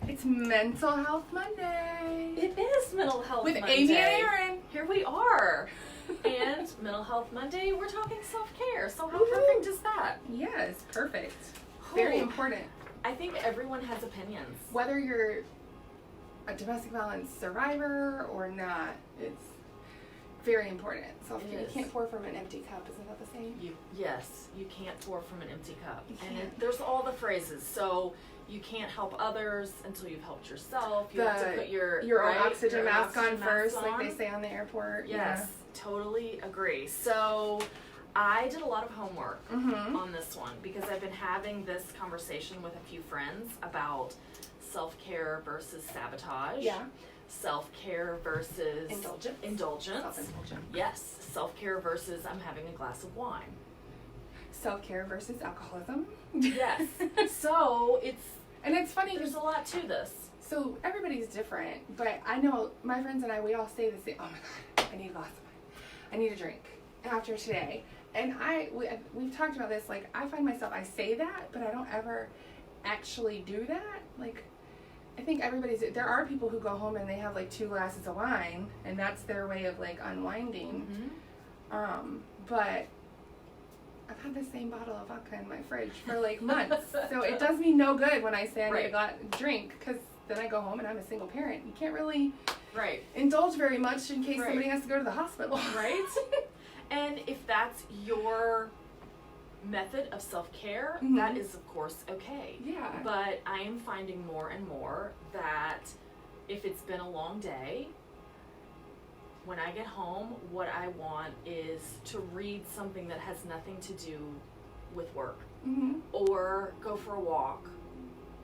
It's Mental Health Monday. It is Mental Health With Monday. Amy and Aaron. Here we are. And Mental Health Monday, we're talking self-care. So how Woo-hoo. perfect is that? Yes, perfect. Very Oh. important. I think everyone has opinions. Whether you're a domestic violence survivor or not, it's very important. Self-care. It You is. can't pour from an empty cup. Isn't that the same? Yes, you can't pour from an empty cup. You And can't. there's all the phrases. So you can't help others until you've helped yourself. You have to put your own right, oxygen your mask on oxygen first, mask like on. they say on the airport. Yes, totally agree. So I did a lot of homework Yeah. Mm-hmm. on this one because I've been having this conversation with a few friends about self-care versus sabotage. Yeah. Self-care versus indulgence. Self-indulgence. Yes, self-care versus I'm having a glass of wine. Self-care versus alcoholism. Yes. So And it's funny there's because a lot to this. so everybody's different, but I know my friends and I, we all say the same. Oh my God, I need a glass of wine. I need a drink after today. And we've talked about this. Like, I find myself, I say that, but I don't ever actually do that. Like, I think there are people who go home and they have like 2 glasses of wine, and that's their way of like unwinding. Mm-hmm. But I've had the same bottle of vodka in my fridge for like months. So it does me no good when I say I need a drink, because then I go home and I'm a single parent. You can't really Right. indulge very much in case Right. somebody has to go to the hospital. Right? And if that's your method of self-care, Mhm. that is of course okay. Yeah. But I am finding more and more that if it's been a long day, when I get home, what I want is to read something that has nothing to do with work, Mm-hmm. or go for a walk,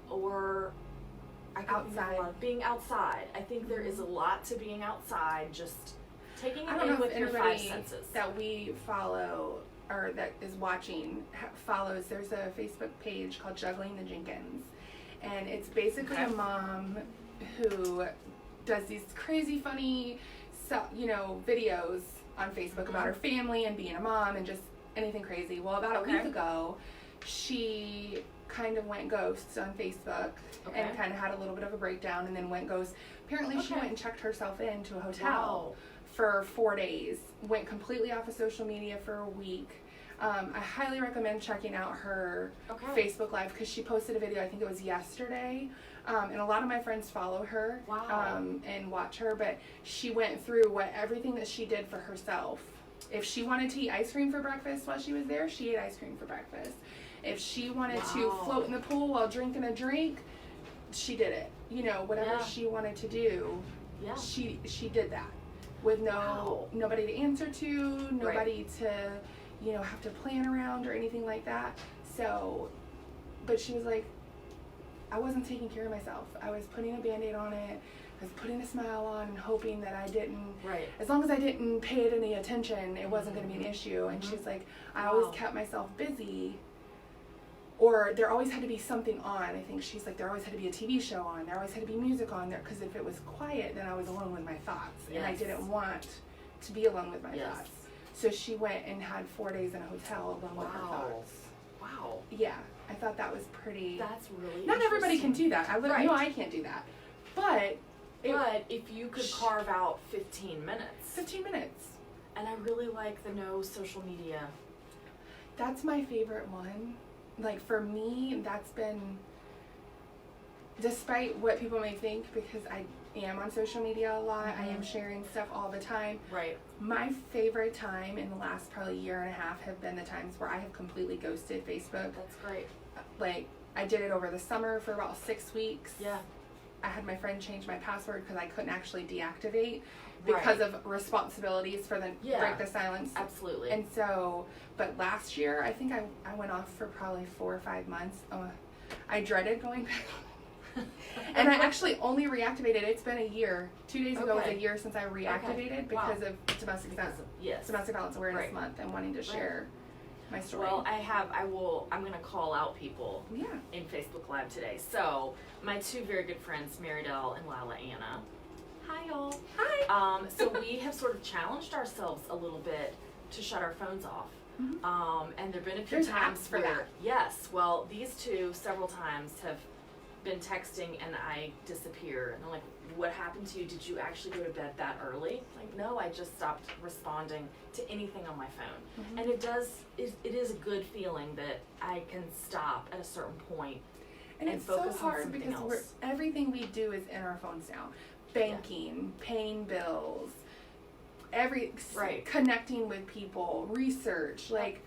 or I can think of a Outside. lot of being outside. I think there is a lot to being outside, just taking I it don't in know if with your 5 anybody senses. that we follow or that is watching follows. There's a Facebook page called Juggling the Jenkins, and it's basically Okay. a mom who does these crazy funny videos on Facebook about her family and being a mom and just anything crazy. Well, about a Okay. week ago, she kind of went ghost on Facebook Okay. and kind of had a little bit of a breakdown and then went ghost. Apparently she Okay. went and checked herself into a hotel Wow. for 4 days, went completely off of social media for a week. I highly recommend checking out her Okay. Facebook Live because she posted a video, I think it was yesterday, and a lot of my friends follow her Wow. and watch her, but she went through everything that she did for herself. If she wanted to eat ice cream for breakfast while she was there, she ate ice cream for breakfast. If she wanted to Wow. float in the pool while drinking a drink, she did it. Whatever Yeah. she wanted to do, Yeah. she did that with Wow. nobody to answer to, nobody to have to plan around or anything like that. So, but she was like, I wasn't taking care of myself. I was putting a Band-Aid on it. I was putting a smile on and hoping that I didn't, Right. as long as I didn't pay it any attention, it wasn't going to be an issue. And Mhm. she's like, I always Wow. kept myself busy, or there always had to be something on. I think she's like, there always had to be a TV show on. There always had to be music on there, because if it was quiet, then I was alone with my thoughts. And I Yes. didn't want to be alone with my Yes. thoughts. So she went and had 4 days in a hotel alone with her Wow. thoughts. Wow. Yeah, I thought that was pretty. That's really Not everybody can interesting. do that. Right. I can't do that. But But if you could carve out 15 minutes, 15 minutes. and I really like the no social media. That's my favorite one. Like, for me, that's been, despite what people may think, because I am on social media a lot, I am Mhm. sharing stuff all the time. Right. My favorite time in the last probably year and a half have been the times where I have completely ghosted Facebook. That's great. Like, I did it over the summer for about 6 weeks. Yeah. I had my friend change my password because I couldn't actually deactivate because Right. of responsibilities for the Yeah. break the silence. Absolutely. And so, but last year, I think I went off for probably 4 or 5 months. I dreaded going back. And I actually only reactivated. It's been a year. 2 days ago was a Okay. year since I reactivated Wow. because of Domestic Yes. Violence Awareness Right. Month and wanting to share my story. Well, I'm going to call out people Yeah. in Facebook Live today. So, my 2 very good friends, Marydell and Lila Anna. Hi, y'all. Hi. So we have sort of challenged ourselves a little bit to shut our phones off. Mhm. And there've been a few There's times apps for where, that. yes, well, these two several times have been texting and I disappear, and they're like, what happened to you? Did you actually go to bed that early? Like, no, I just stopped responding to anything on my phone. Mhm. And it is a good feeling that I can stop at a certain point And and it's so focus on hard something because else. everything we do is in our phones now. Banking, paying bills, Right. connecting with people, research. Like,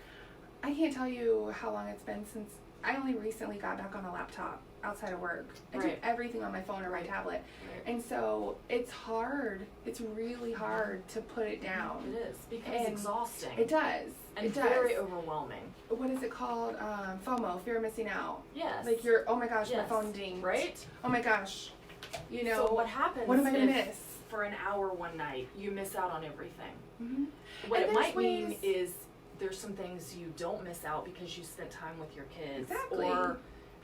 I can't tell you how long it's been since I only recently got back on a laptop outside of work. I do Right. everything on my phone or my tablet. Right. And so it's hard. It's really hard to put it down. It is, because And exhausting. It does. And it does. very overwhelming. What is it called? FOMO, fear of missing out. Yes. Like oh my gosh, my Yes. phone dinged. Right? Oh my gosh. You know, So what happens what am I gonna if miss? for an hour one night you miss out on everything? Mm-hmm. What And it there's might mean ways- is there's some things you don't miss out because you spent time with your kids. Exactly. Or,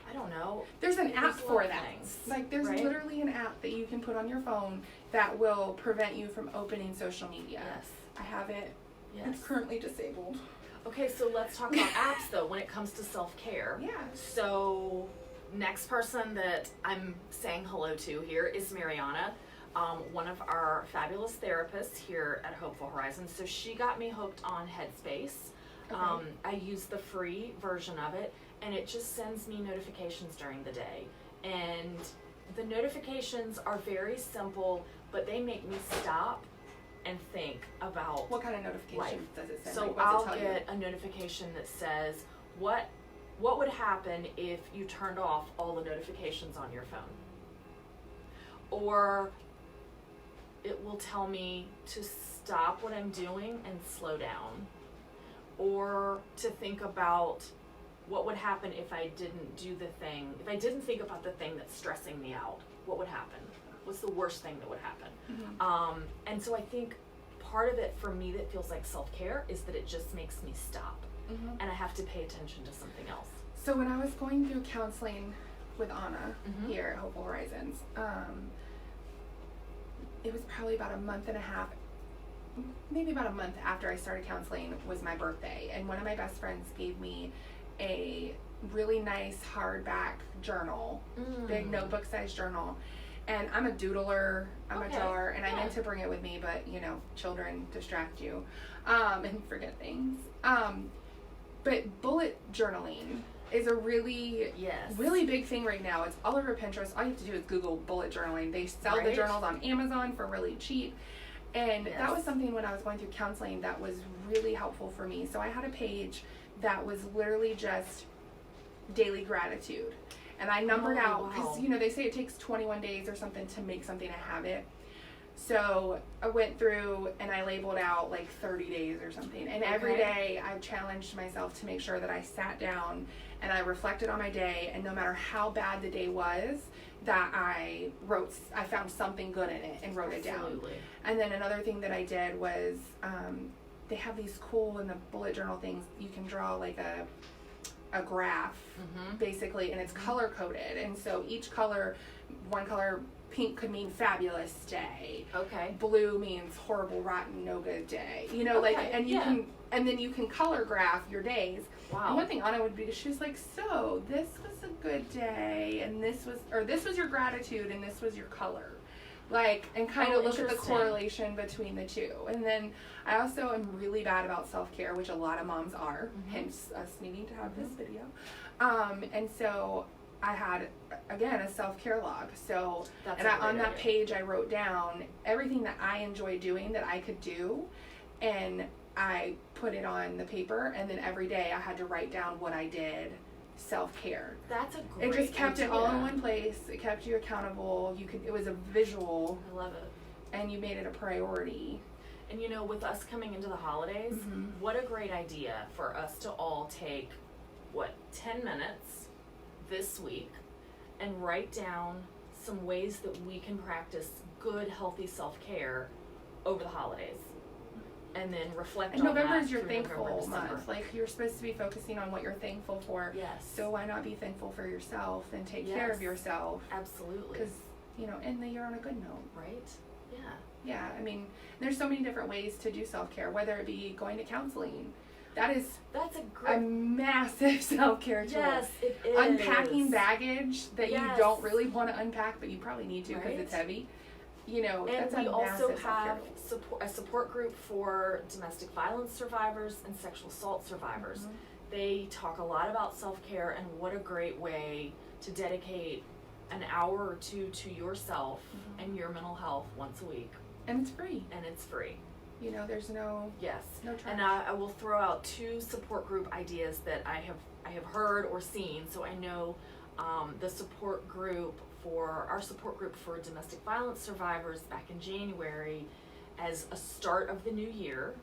I don't know. There's an There's app a lot for of that. things, Like there's right? literally an app that you can put on your phone that will prevent you from opening social media. Yes. I have it. Yes. It's currently disabled. Okay, so let's talk about apps though when it comes to self-care. Yeah. So, next person that I'm saying hello to here is Mariana, one of our fabulous therapists here at Hopeful Horizons. So she got me hooked on Headspace. Okay. I use the free version of it, and it just sends me notifications during the day. And the notifications are very simple, but they make me stop and think about What kind of notifications life. does it send? So Like, what's I'll it tell get a notification that says, what would happen if you turned off all the notifications on your phone? Or it will tell me to stop what I'm doing and slow down. Or to think about what would happen if I didn't do the thing, if I didn't think about the thing that's stressing me out, what would happen? What's the worst thing that would happen? Mhm. And so I think part of it for me that feels like self-care is that it just makes me stop Mhm. and I have to pay attention to something else. So when I was going through counseling with Anna Mhm. here at Hopeful Horizons, it was probably about a month and a half, maybe about a month after I started counseling was my birthday, and one of my best friends gave me a really nice hardback journal, big notebook size journal. And I'm a doodler, I'm Okay, a drawer, and I yeah. meant to bring it with me, but you know, children distract you and forget things. But bullet journaling is a really Yes. really big thing right now. It's all over Pinterest. All you have to do is Google bullet journaling. They sell the Right. journals on Amazon for really cheap. And that was Yes. something when I was going through counseling that was really helpful for me. So I had a page that was literally just daily gratitude. And I numbered Oh, out, because wow. you know, they say it takes 21 days or something to make something a habit. So I went through and I labeled out like 30 days or something. And every Okay. day I challenged myself to make sure that I sat down and I reflected on my day, and no matter how bad the day was, that I found something good in it and wrote it down. Absolutely. And then another thing that I did was, they have these cool in the bullet journal things, you can draw like a graph Mm-hmm. basically, and it's color coded, and so each color, one color, pink could mean fabulous day, Okay. blue means horrible, rotten, no good day, you know, like, Okay, and you yeah. can, and then you can color graph your days. And Wow. one thing Anna would be, she was like, so this was a good day, and this was your gratitude, and this was your color. Like, and kind Oh, of look at the interesting. correlation between the two. And then I also am really bad about self-care, which a lot of moms are, Mhm. hence us needing to have this video. And so I had, again, a self-care log. So, That's and a on great that idea. page I wrote down everything that I enjoy doing that I could do, and I put it on the paper, and then every day I had to write down what I did self-care. That's a great It just kept it all in idea. one place. It kept you accountable. It was a visual, I love it. and you made it a priority. And you know, with us coming into the holidays, Mhm. what a great idea for us to all take, 10 minutes this week and write down some ways that we can practice good, healthy self-care over the holidays. And then reflect And on November that is your through November, thankful December. month. Like, you're supposed to be focusing on what you're thankful for. Yes. So why not be thankful for yourself and take care Yes. of yourself? Absolutely. Because, you know, end the year on a good note. Right? Yeah. Yeah, I mean, there's so many different ways to do self-care, whether it be going to counseling, That is That's a a great. massive self-care tool. Yes, it is. Unpacking baggage that you Yes. don't really want to unpack, but you probably need to because Right. it's heavy. You know, And that's we a also massive self-care have tool. a support group for domestic violence survivors and sexual assault survivors. Mhm. They talk a lot about self-care and what a great way to dedicate an hour or two to yourself Mhm. and your mental health once a week, And it's free. and it's free. You know, there's no Yes. charge. And I will throw out 2 support group ideas that I have heard or seen. So I know the support group for our support group for domestic violence survivors back in January, as a start of the new year,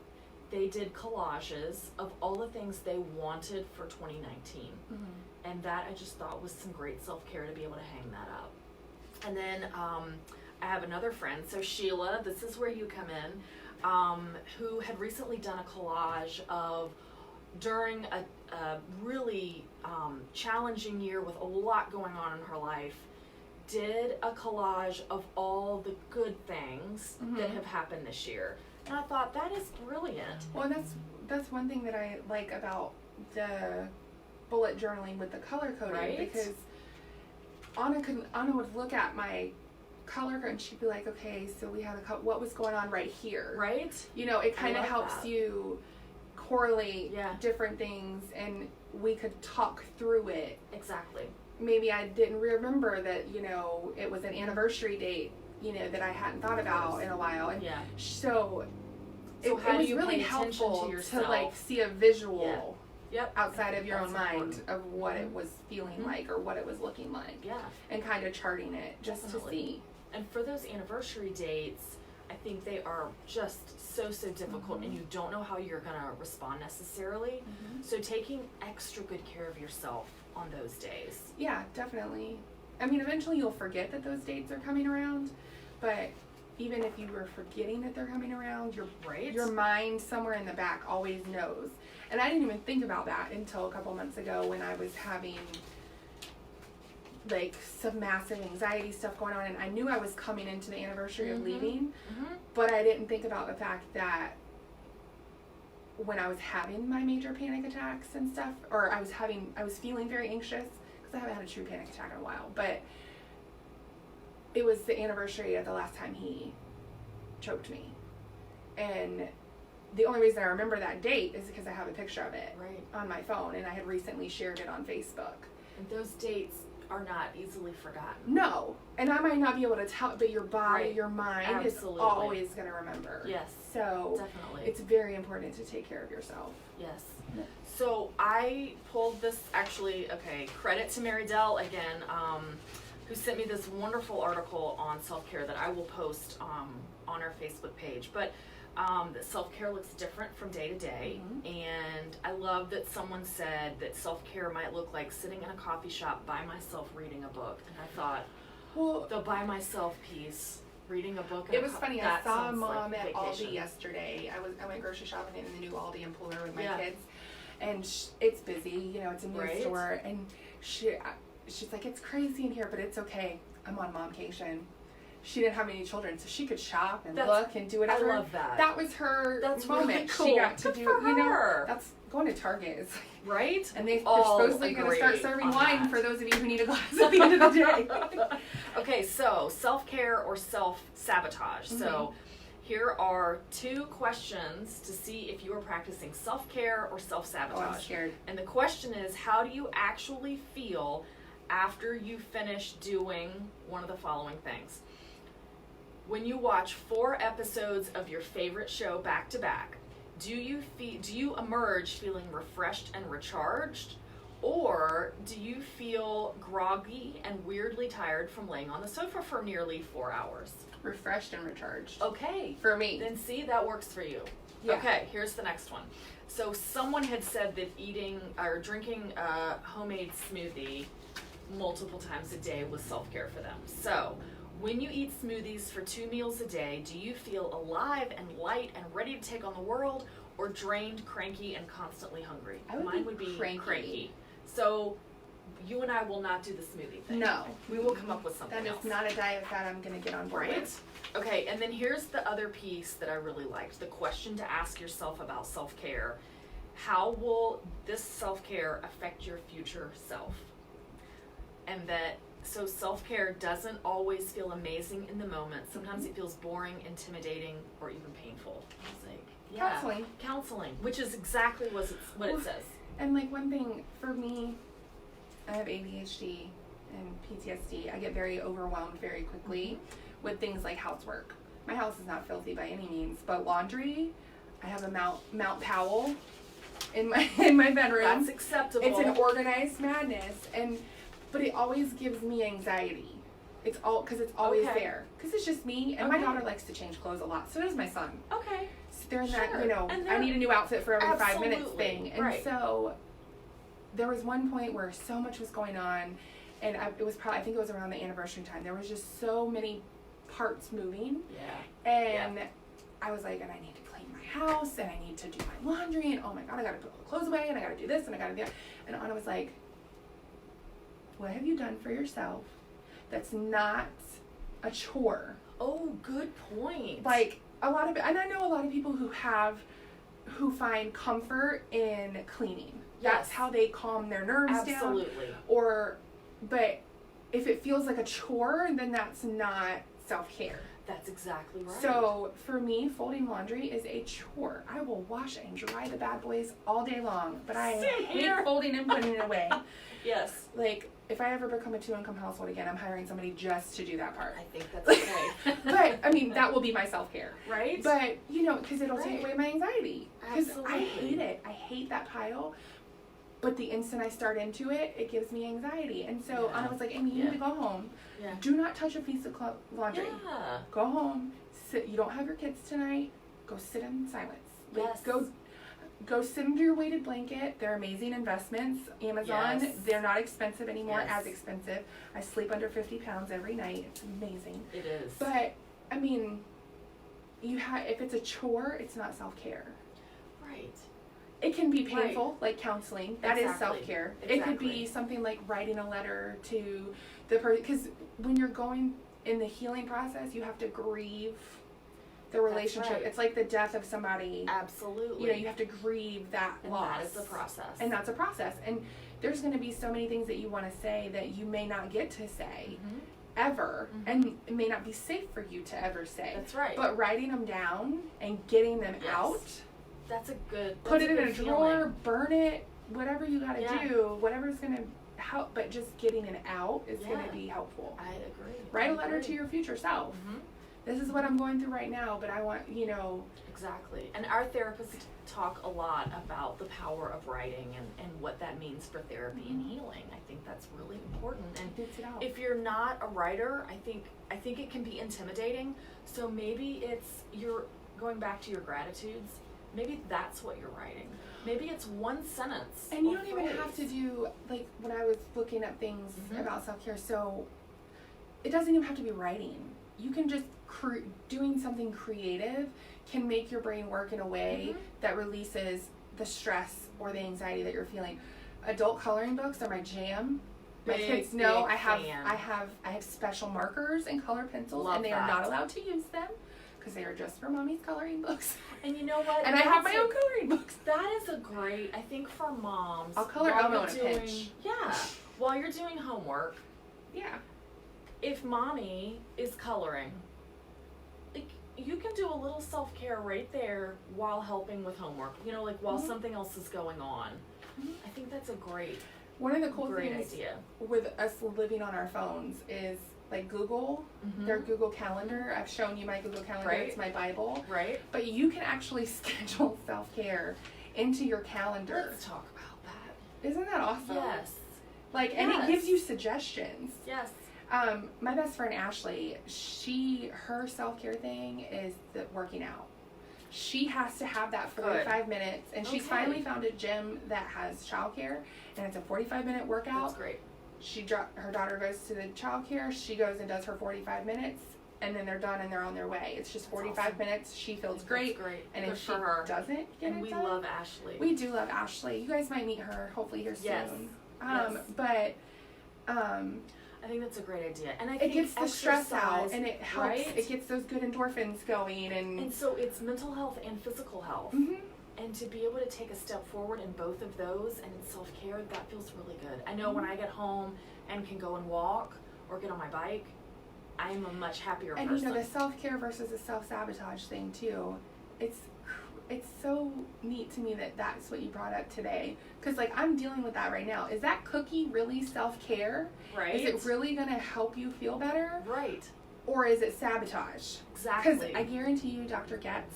they did collages of all the things they wanted for 2019. Mhm. And that I just thought was some great self-care to be able to hang that up. And then I have another friend, so Sheila, this is where you come in, who had recently done a collage of, during a really challenging year with a lot going on in her life, did a collage of all the good things that Mhm. have happened this year. And I thought, that is brilliant. Well, that's one thing that I like about the bullet journaling with the color coding, Right. because Anna would look at my color code and she'd be like, okay, so we have what was going on right here, Right? You know, it kind of love helps that. you correlate Yeah. different things, and we could talk through it. Exactly. Maybe I didn't remember that, you know, it was an anniversary date, you know, that I hadn't thought about in a while, and Yeah. so it So how do was you really pay attention to helpful to yourself? like see a visual Yep. outside of your That's own mind important. of what it was feeling Mhm. like or what it was looking like, Yeah. and kind of charting it just Definitely. to see. And for those anniversary dates, I think they are just so difficult, and you don't know how you're gonna respond necessarily. So taking extra good care of yourself on those days. Yeah, definitely. I mean, eventually you'll forget that those dates are coming around, but even if you were forgetting that they're coming around, Right? your mind somewhere in the back always knows. And I didn't even think about that until a couple months ago when I was having like some massive anxiety stuff going on, and I knew I was coming into the anniversary of Mhm. leaving, Mm-hmm. but I didn't think about the fact that when I was having my major panic attacks and stuff, or I was feeling very anxious, because I haven't had a true panic attack in a while, but it was the anniversary of the last time he choked me. And the only reason I remember that date is because I have a picture of it Right. on my phone, and I had recently shared it on Facebook. And those dates are not easily forgotten. No, and I might not be able to tell, but your body, Right. your mind Absolutely. is always going to remember. Yes. So Definitely. it's very important to take care of yourself. Yes. Yeah. So I pulled this, actually, okay, credit to Mary Dell again, who sent me this wonderful article on self-care that I will post on our Facebook page. But that self-care looks different from day to day. And I love that someone said that self-care might look like sitting in a coffee shop by myself reading a book. And I thought, Well, the by myself piece, reading a book. it was funny. I that saw sounds Mom like at vacation. Aldi yesterday. I went grocery shopping in the new Aldi in Puller with my Yeah. kids, and it's busy. You know, it's a new Right. store, and she's like, it's crazy in here, but it's okay. I'm on momcation. She didn't have any children, so she could shop and look and do whatever. I love that. That was her That's moment. really She cool. got to Good do, for you know, her. that's going to Target. Is like, Right? and they're All supposedly going to start agree serving on wine that. for those of you who need a glass at the end of the day. Okay, so self-care or self-sabotage. So here are 2 questions to see if you are practicing self-care or Oh, I'm self-sabotage. scared. And the question is, how do you actually feel after you finish doing one of the following things? When you watch 4 episodes of your favorite show back to back, do you emerge feeling refreshed and recharged? Or do you feel groggy and weirdly tired from laying on the sofa for nearly 4 hours? Refreshed and recharged. Okay, For me. then see, that works for you. Yeah. Okay, here's the next one. So someone had said that eating or drinking a homemade smoothie multiple times a day was self-care for them. So when you eat smoothies for 2 meals a day, do you feel alive and light and ready to take on the world, or drained, cranky, and constantly hungry? I would Mine be would be cranky. So you and I will not do the smoothie thing. No. We will come up with something That is else. not a diet fad I'm going to get on board Right? with. Okay, and then here's the other piece that I really liked. The question to ask yourself about self-care how will this self-care affect your future self? And that, so self-care doesn't always feel amazing in the moment. Sometimes it feels boring, intimidating, or even painful. I was like, yeah. Counseling, which is exactly what it says. And like one thing for me, I have ADHD and PTSD. I get very overwhelmed very quickly with things like housework. My house is not filthy by any means, but laundry, I have a Mount Powell in my bedroom. That's acceptable. It's an organized madness, but it always gives me anxiety. It's always there, because it's just me, and my daughter likes to change clothes a lot. So does my son. Okay. So they're in that, I need a new outfit for every 5 minutes thing, and so there was one point where so much was going on, and I think it was around the anniversary time. There was just so many parts moving, and I was like, and I need to clean my house, and I need to do my laundry, and oh my god, I gotta put all the clothes away, and I gotta do this, and I gotta do that. And Anna was like, what have you done for yourself that's not a chore? Oh, good point. Like, and I know a lot of people who find comfort in cleaning. That's how they calm their nerves down. Absolutely. But if it feels like a chore, then that's not self-care. That's exactly right. So for me, folding laundry is a chore. I will wash and dry the bad boys all day long, but I hate folding and putting it away. Yes. Like, if I ever become a 2-income household again, I'm hiring somebody just to do that part. I think that's okay. But, I mean, that will be my self-care. Right? But, because it'll take away my anxiety. Because Absolutely. I hate it. I hate that pile. But the instant I start into it, it gives me anxiety. And so Anna was like, Amy, you need to go home. Yeah. Do not touch a piece of laundry. Yeah. Go home. Sit. You don't have your kids tonight. Go sit in silence. Like, Yes. Go sit under your weighted blanket. They're amazing investments. Amazon, Yes. they're not expensive anymore, Yes. as expensive. I sleep under 50 pounds every night. It's amazing. It is. But, I mean, if it's a chore, it's not self-care. Right. It can be painful, like counseling. That is self-care. Exactly. It could be something like writing a letter to the person. Because when you're going in the healing process, you have to grieve the relationship. That's right. It's like the death of somebody. Absolutely. You have to grieve that loss. That is the process. And that's a process. And there's going to be so many things that you want to say that you may not get to say ever. And it may not be safe for you to ever say. That's right. But writing them down and getting them out. That's a good. Put it in a drawer, burn it, whatever you got to do, whatever's going to help. But just getting it out is going to be helpful. I agree. Write a letter to your future self. This is what I'm going through right now, but I want, Exactly. And our therapists talk a lot about the power of writing and what that means for therapy and healing. I think that's really important. And if you're not a writer, I think it can be intimidating. So maybe you're going back to your gratitudes. Maybe that's what you're writing. Maybe it's one sentence. And you don't even have to do, like, when I was looking up things about self-care, so it doesn't even have to be writing. You can just, doing something creative can make your brain work in a way that releases the stress or the anxiety that you're feeling. Adult coloring books are my jam. My kids know I have special markers and color pencils, and they are not allowed to use them because they are just for mommy's coloring books. And you know what? And I have my own coloring books. That is I think for moms. I'll color Elmo in a pinch. Yeah. While you're doing homework. Yeah. If mommy is coloring, like, you can do a little self-care right there while helping with homework. Like while something else is going on. I think that's a great One of the cool Great things idea. with us living on our phones is like Google, their Google Calendar. I've shown you my Google Calendar. Right. It's my Bible. Right. But you can actually schedule self-care into your calendar. Let's talk about that. Isn't that awesome? Yes. Like, and it gives you suggestions. Yes. My best friend Ashley, her self-care thing is the working out. She has to have that 45 minutes, and she's finally found a gym that has childcare, and it's a 45-minute workout. That's great. Her daughter goes to the childcare. She goes and does her 45 minutes, and then they're done and they're on their way. It's just 45 minutes. She feels great. And if she doesn't get it done, we love Ashley. We do love Ashley. You guys might meet her hopefully here soon. Yes. But I think that's a great idea, and I think it gets the stress out, and it helps. Right? It gets those good endorphins going, and so it's mental health and physical health. And to be able to take a step forward in both of those and in self-care, that feels really good. I know when I get home and can go and walk or get on my bike, I'm a much happier person. And you know, the self-care versus the self-sabotage thing too, it's so neat to me that that's what you brought up today. Because, like, I'm dealing with that right now. Is that cookie really self-care? Right. Is it really going to help you feel better? Right. Or is it sabotage? Exactly. Because I guarantee you Dr. Getz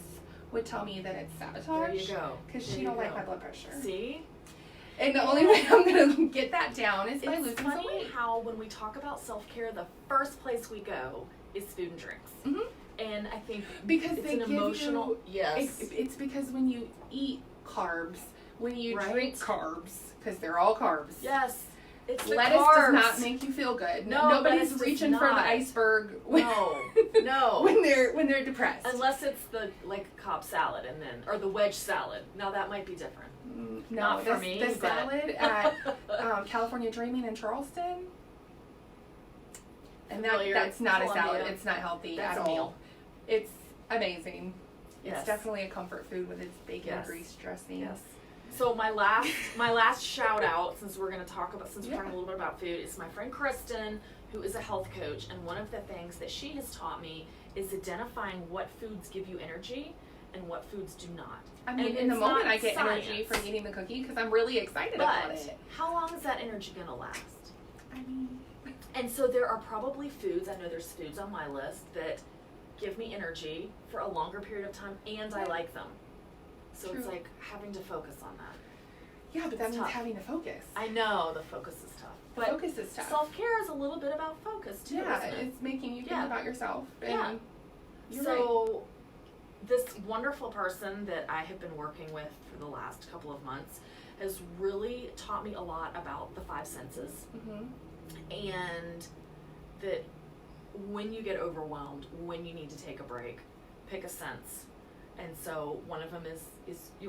would tell me that it's sabotage. There you go. Because she don't like my blood pressure. See? And the only way I'm going to get that down is by losing some weight. It's funny how when we talk about self-care, the first place we go is food and drinks. Mm-hmm. And I think because it's they an give emotional, you, yes. It's because when you eat carbs, when you Right. drink carbs, because they're all carbs. Yes. It's the lettuce carbs. does not make you feel good. No, Nobody's lettuce reaching does for the not. iceberg when, No. when they're depressed. Unless it's the Cobb salad and then or the wedge salad. Now that might be different. No, not for me, the but- salad at California Dreaming in Charleston. And Familiar. that's not a salad. Columbia. It's not healthy That's at a all. meal. It's amazing. Yes. It's definitely a comfort food with its bacon Yes. grease dressing. Yes. So my last shout out, since we're talking a little bit about food, is my friend Kristen, who is a health coach, and one of the things that she has taught me is identifying what foods give you energy and what foods do not. I mean, And in the it's moment not I get energy science. from eating the cookie because I'm really excited about But it. how long is that energy gonna last? I mean, And so there are probably foods, I know there's foods on my list that give me energy for a longer period of time and I like them. So True. it's like having to focus on that. yeah, but that It's means tough. having to focus. I know the focus is tough. But Focus is tough. self-care is a little bit about focus too, Yeah, isn't it? it's making you think Yeah. about yourself. And Yeah. you're right. So this wonderful person that I have been working with for the last couple of months has really taught me a lot about the five senses. Mm-hmm. And that when you get overwhelmed, when you need to take a break, pick a sense. And so one of them is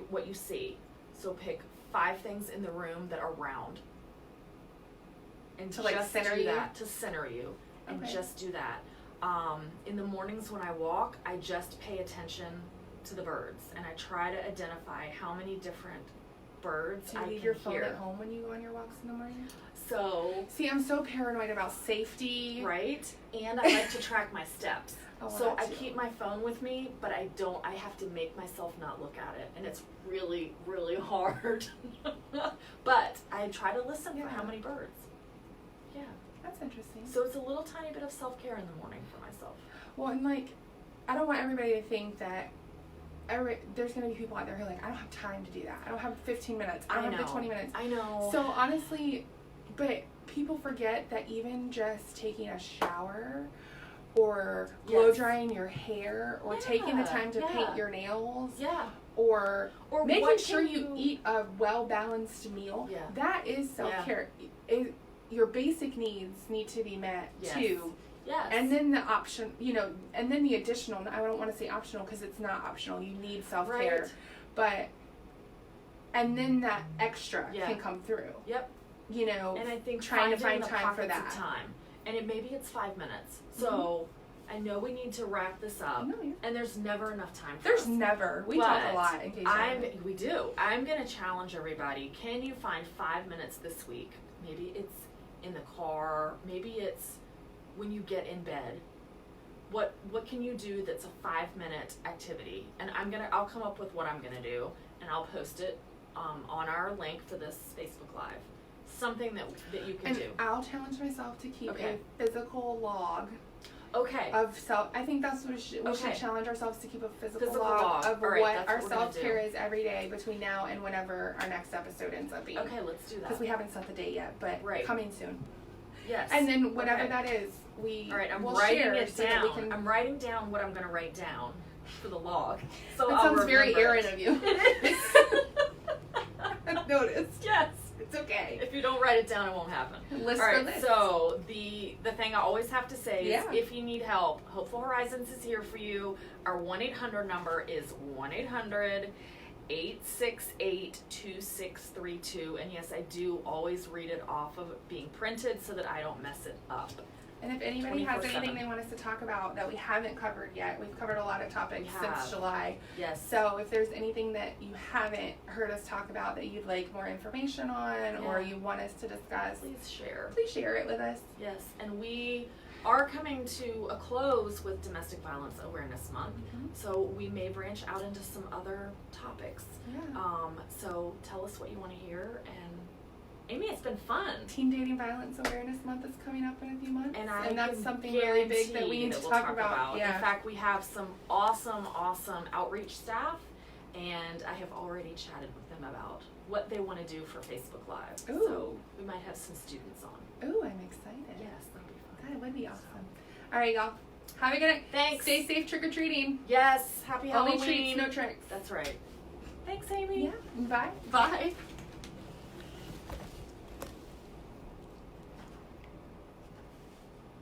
what you see. So pick 5 things in the room that are round. And To, like, just center do you? that, to center you. And Okay. just do that. In the mornings when I walk, I just pay attention to the birds. And I try to identify how many different birds Do you I leave can your phone hear. at home when you go on your walks in the morning? So See, I'm so paranoid about safety. right? And I like to track my steps. Oh, well, So that I too. keep my phone with me, but I have to make myself not look at it. And it's really, really hard. But I try to listen for Yeah. how many birds. Yeah. That's interesting. So it's a little tiny bit of self-care in the morning for myself. Well, and like, I don't want everybody to think that there's going to be people out there who are like, I don't have time to do that. I don't have 15 minutes. I don't have the 20 minutes. I know. So honestly, but people forget that even just taking a shower or blow Yes. drying your hair or taking the Yeah, time to yeah. paint your nails yeah. or Or making what sure can you eat a well-balanced meal, Yeah. that is self-care. Your basic needs need to be met Yes. too. Yes. And then the option, and then the additional, I don't want to say optional because it's not optional. You need self-care. Right. But, and then that extra Yeah. can come through. Yep. And I think trying to finding find the time for pockets that. of time. And maybe it's 5 minutes. So I know we need to wrap this up. No, you're- And there's never enough time for There's us. never. We talk a But lot in case we do. I'm going to challenge everybody. Can you find 5 minutes this week? Maybe it's in the car. Maybe it's when you get in bed. What can you do that's a 5-minute activity? And I'll come up with what I'm gonna do, and I'll post it on our link for this Facebook Live. Something that you can And do. I'll challenge myself to keep Okay. a physical log Okay. of self. I think that's what we should Okay. challenge ourselves to keep a physical Physical log log. of All right, what that's our what we're gonna self-care do. is every day between now and whenever our next episode ends up being. Okay, let's do that. Because we haven't set the date yet, but Right. coming soon. Yes. And then whatever Okay. that is, All right, I'm we'll writing share it so that we down. can. I'm writing down what I'm gonna write down for the log. So That I'll sounds very remember Aaron it. of you. It is. I've noticed. Yes. It's okay. If you don't write it down, it won't happen. List All for right. list. So the thing I always have to say is, Yeah. if you need help, Hopeful Horizons is here for you. Our 1-800 number is 1-800-868-2632. And yes, I do always read it off of being printed so that I don't mess it up. And if anybody has 24/7. anything they want us to talk about that we haven't covered yet, we've covered a lot of topics We have. since July. Yes. So if there's anything that you haven't heard us talk about that you'd like more information on or Yeah. you want us to discuss, Please share. please share it with us. Yes, and we are coming to a close with Domestic Violence Awareness Month, so we may branch out into some other topics. Yeah. So tell us what you want to hear, and Amy, it's been fun. Teen Dating Violence Awareness Month is coming up in a few months. And that's can something really big that guarantee we need to we'll talk about. In Yeah. fact, we have some awesome outreach staff, and I have already chatted with them about what they want to do for Facebook Live. So Ooh. we might have some students on. Ooh, I'm excited. Yes, that'll be fun. That would be awesome. All right, y'all. Have a good night. Thanks. Stay safe trick-or-treating. Yes, happy Only Halloween. treats, no tricks. That's right. Thanks, Amy. Yeah. Bye. Bye.